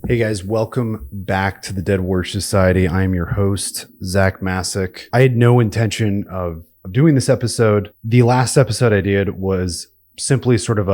Hey guys, welcome back to the Dead Warrior Society. I am your host, Zach Masick. I had no intention of doing this episode. The last episode I did was simply sort of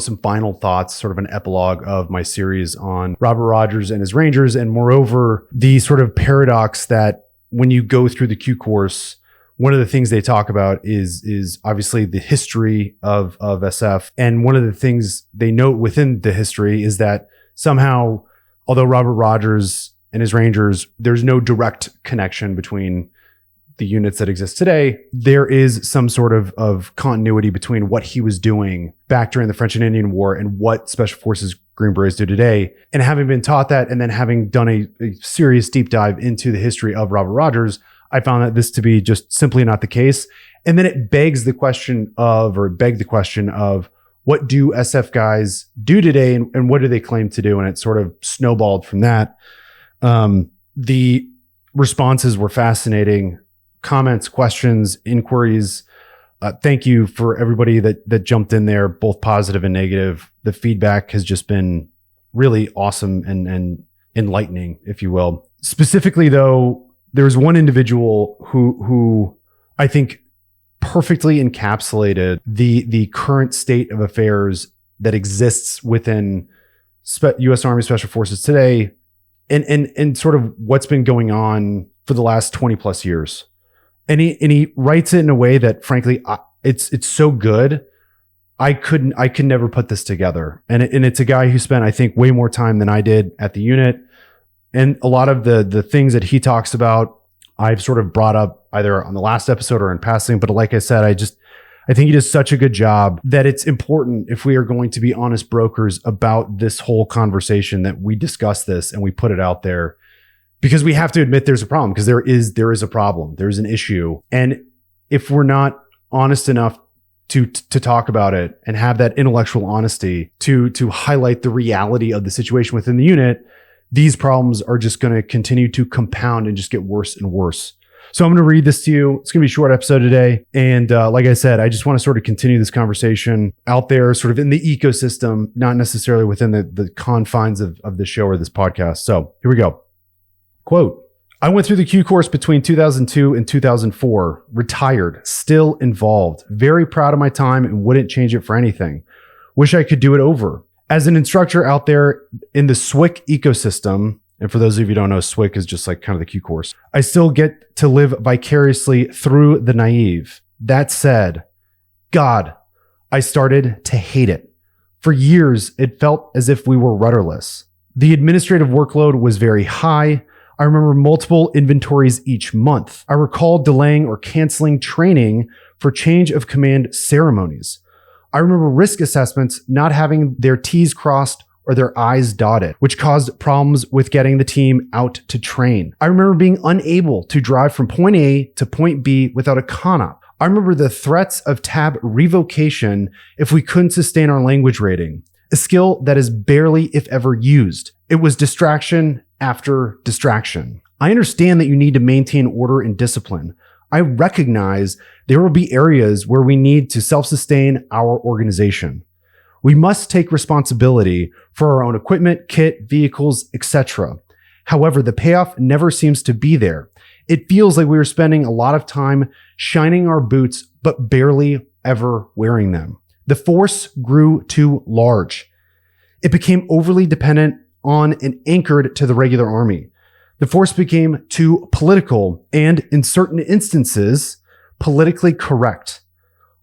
some final thoughts, sort of an epilogue of my series on Robert Rogers and his Rangers. And moreover, the sort of paradox that when you go through the Q course, one of the things they talk about is obviously the history of SF. And one of the things they note within the history is that somehow, although Robert Rogers and his Rangers, there's no direct connection between the units that exist today. There is some sort of continuity between what he was doing back during the French and Indian War and what Special Forces Green Berets do today. And having been taught that and then having done a serious deep dive into the history of Robert Rogers, I found that this to be just simply not the case. And then it begged the question of what do SF guys do today and what do they claim to do? And it sort of snowballed from that. The responses were fascinating. Comments, questions, inquiries. Thank you for everybody that jumped in there, both positive and negative. The feedback has just been really awesome and enlightening, if you will. Specifically, though, there's one individual who I think perfectly encapsulated the current state of affairs that exists within U.S. Army Special Forces today and sort of what's been going on for the last 20 plus years. And he writes it in a way that, frankly, it's so good. I could never put this together. And it's a guy who spent, I think, way more time than I did at the unit. And a lot of the things that he talks about, I've sort of brought up either on the last episode or in passing. But like I said, I think he does such a good job that it's important, if we are going to be honest brokers about this whole conversation, that we discuss this and we put it out there, because we have to admit there's a problem, because there is a problem. There's an issue. And if we're not honest enough to talk about it and have that intellectual honesty to highlight the reality of the situation within the unit, these problems are just going to continue to compound and just get worse and worse. So I'm going to read this to you. It's going to be a short episode today. And like I said, I just want to sort of continue this conversation out there, sort of in the ecosystem, not necessarily within the confines of the show or this podcast. So here we go. Quote, I went through the Q course between 2002 and 2004, retired, still involved, very proud of my time and wouldn't change it for anything. Wish I could do it over. As an instructor out there in the SWIC ecosystem, and for those of you who don't know, SWIC is just like kind of the Q course, I still get to live vicariously through the naive. That said, God, I started to hate it. For years, it felt as if we were rudderless. The administrative workload was very high. I remember multiple inventories each month. I recall delaying or canceling training for change of command ceremonies. I remember risk assessments not having their T's crossed or their I's dotted, which caused problems with getting the team out to train. I remember being unable to drive from point A to point B without a CONOP. I remember the threats of tab revocation if we couldn't sustain our language rating, a skill that is barely, if ever, used. It was distraction after distraction. I understand that you need to maintain order and discipline. I recognize there will be areas where we need to self-sustain our organization. We must take responsibility for our own equipment, kit, vehicles, etc. However, the payoff never seems to be there. It feels like we are spending a lot of time shining our boots, but barely ever wearing them. The force grew too large. It became overly dependent on and anchored to the regular army. The force became too political and, in certain instances, politically correct.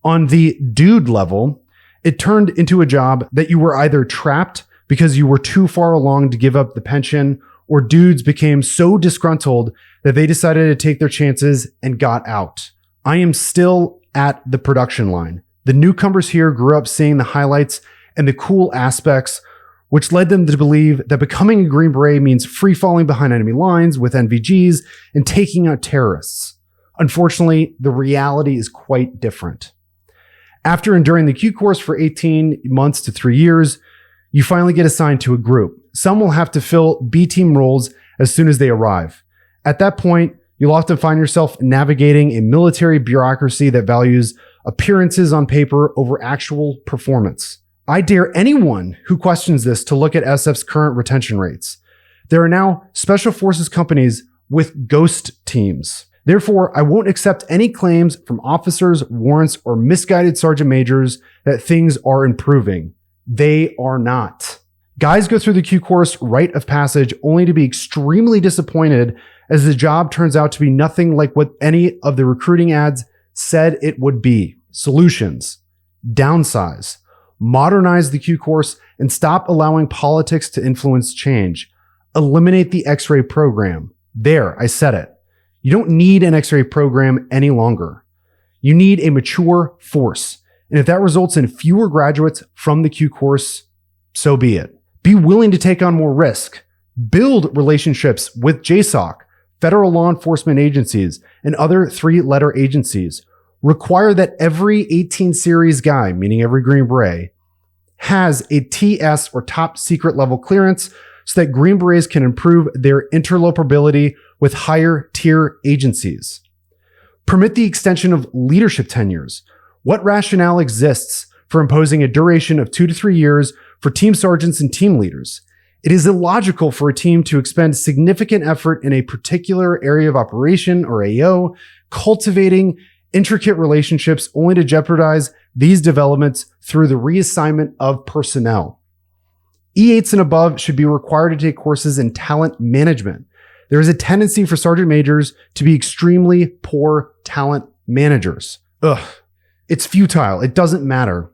On the dude level, it turned into a job that you were either trapped because you were too far along to give up the pension, or dudes became so disgruntled that they decided to take their chances and got out. I am still at the production line. The newcomers here grew up seeing the highlights and the cool aspects, which led them to believe that becoming a Green Beret means free falling behind enemy lines with NVGs and taking out terrorists. Unfortunately, the reality is quite different. After enduring the Q course for 18 months to 3 years, you finally get assigned to a group. Some will have to fill B team roles as soon as they arrive. At that point, you'll often find yourself navigating a military bureaucracy that values appearances on paper over actual performance. I dare anyone who questions this to look at SF's current retention rates. There are now special forces companies with ghost teams. Therefore, I won't accept any claims from officers, warrants, or misguided sergeant majors that things are improving. They are not. Guys go through the Q course rite of passage only to be extremely disappointed as the job turns out to be nothing like what any of the recruiting ads said it would be. Solutions: downsize, modernize the Q course, and stop allowing politics to influence change. Eliminate the X-ray program. There, I said it. You don't need an X-ray program any longer. You need a mature force. And if that results in fewer graduates from the Q course, so be it. Be willing to take on more risk. Build relationships with JSOC, federal law enforcement agencies, and other three-letter agencies. Require that every 18 series guy, meaning every Green Beret, has a TS or top secret level clearance so that Green Berets can improve their interlopability with higher tier agencies. Permit the extension of leadership tenures. What rationale exists for imposing a duration of 2 to 3 years for team sergeants and team leaders? It is illogical for a team to expend significant effort in a particular area of operation or AO, cultivating intricate relationships only to jeopardize these developments through the reassignment of personnel. E8s and above should be required to take courses in talent management. There is a tendency for sergeant majors to be extremely poor talent managers. It's futile. It doesn't matter.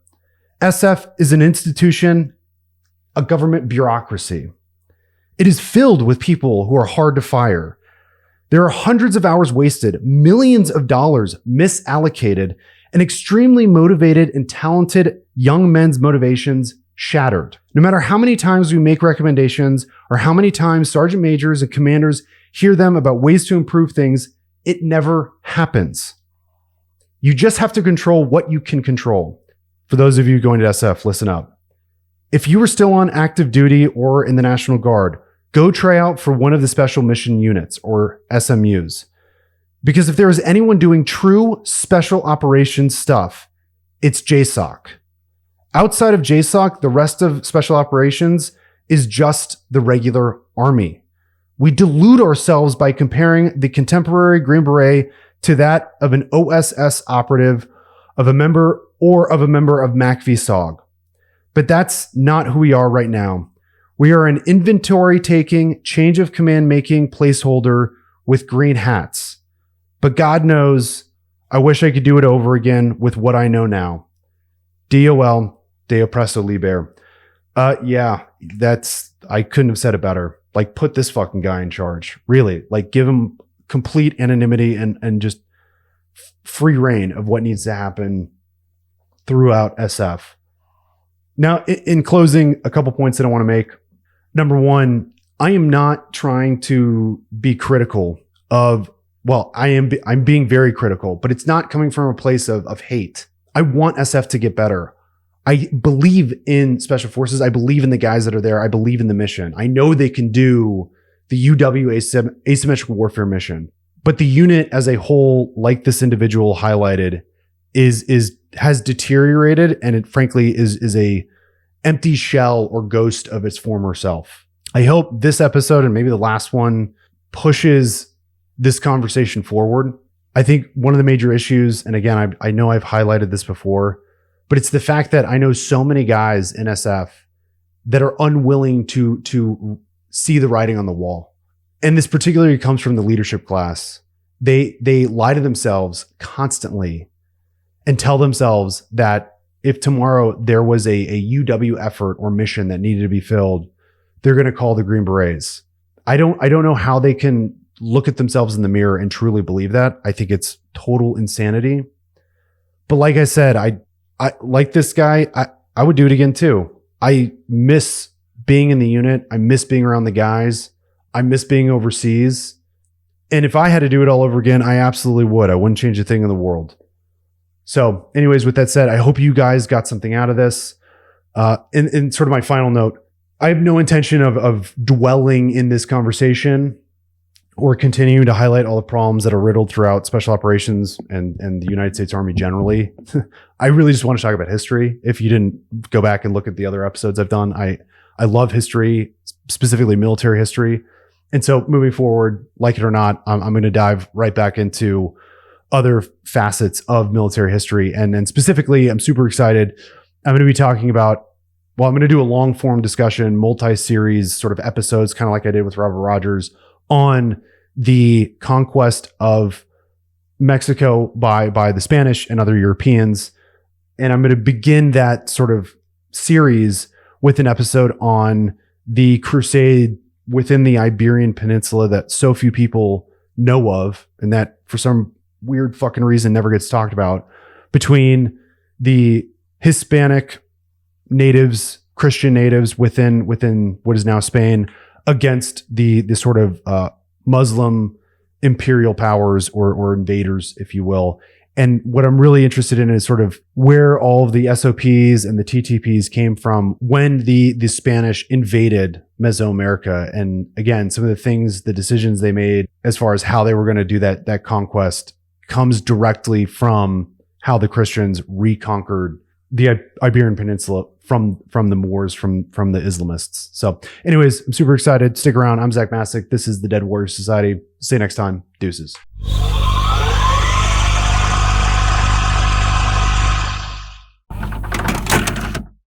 SF is an institution, a government bureaucracy. It is filled with people who are hard to fire. There are hundreds of hours wasted, millions of dollars misallocated, and extremely motivated and talented young men's motivations shattered. No matter how many times we make recommendations or how many times sergeant majors and commanders hear them about ways to improve things, it never happens. You just have to control what you can control. For those of you going to SF, listen up. If you are still on active duty or in the National Guard, go try out for one of the special mission units or SMUs. Because if there is anyone doing true special operations stuff, it's JSOC. Outside of JSOC, the rest of special operations is just the regular army. We delude ourselves by comparing the contemporary Green Beret to that of an OSS operative, of a member of MACV-SOG. But that's not who we are right now. We are an inventory-taking, change of command-making placeholder with green hats. But God knows, I wish I could do it over again with what I know now. DOL, Deo Presto Liber. I couldn't have said it better. Like, put this fucking guy in charge. Really. Like, give him complete anonymity and just free reign of what needs to happen throughout SF. Now, in closing, a couple points that I want to make. Number one, I am not trying to be critical of, I'm being very critical, but it's not coming from a place of hate. I want SF to get better. I believe in special forces. I believe in the guys that are there. I believe in the mission. I know they can do the UW asymmetrical warfare mission, but the unit as a whole, like this individual highlighted, has deteriorated, and it frankly is a empty shell or ghost of its former self. I hope this episode and maybe the last one pushes this conversation forward. I think one of the major issues, and again, I know I've highlighted this before, but it's the fact that I know so many guys in SF that are unwilling to see the writing on the wall. And this particularly comes from the leadership class. They lie to themselves constantly and tell themselves that if tomorrow there was a UW effort or mission that needed to be filled, they're going to call the Green Berets. I don't know how they can look at themselves in the mirror and truly believe that. I think it's total insanity. But like I said, I like this guy. I would do it again too. I miss being in the unit. I miss being around the guys. I miss being overseas. And if I had to do it all over again, I absolutely would. I wouldn't change a thing in the world. So anyways, with that said, I hope you guys got something out of this. In sort of my final note, I have no intention of dwelling in this conversation We're continuing to highlight all the problems that are riddled throughout special operations and the United States Army generally. I really just want to talk about history. If you didn't go back and look at the other episodes I've done, I love history, specifically military history. And so moving forward, like it or not, I'm going to dive right back into other facets of military history. And specifically, I'm super excited. I'm going to be talking about, I'm going to do a long form discussion, multi-series sort of episodes, kind of like I did with Robert Rogers, on the conquest of Mexico by the Spanish and other Europeans. And I'm going to begin that sort of series with an episode on the crusade within the Iberian Peninsula that so few people know of, and that for some weird fucking reason never gets talked about, between the Hispanic natives, Christian natives within what is now Spain, against the sort of Muslim imperial powers or invaders, if you will. And what I'm really interested in is sort of where all of the SOPs and the TTPs came from when the Spanish invaded Mesoamerica. And again, some of the things, the decisions they made as far as how they were going to do that conquest comes directly from how the Christians reconquered the Iberian Peninsula from the Moors, from the Islamists. So anyways, I'm super excited. Stick around. I'm Zach Masick. This is the Dead Warrior Society. See you next time. Deuces.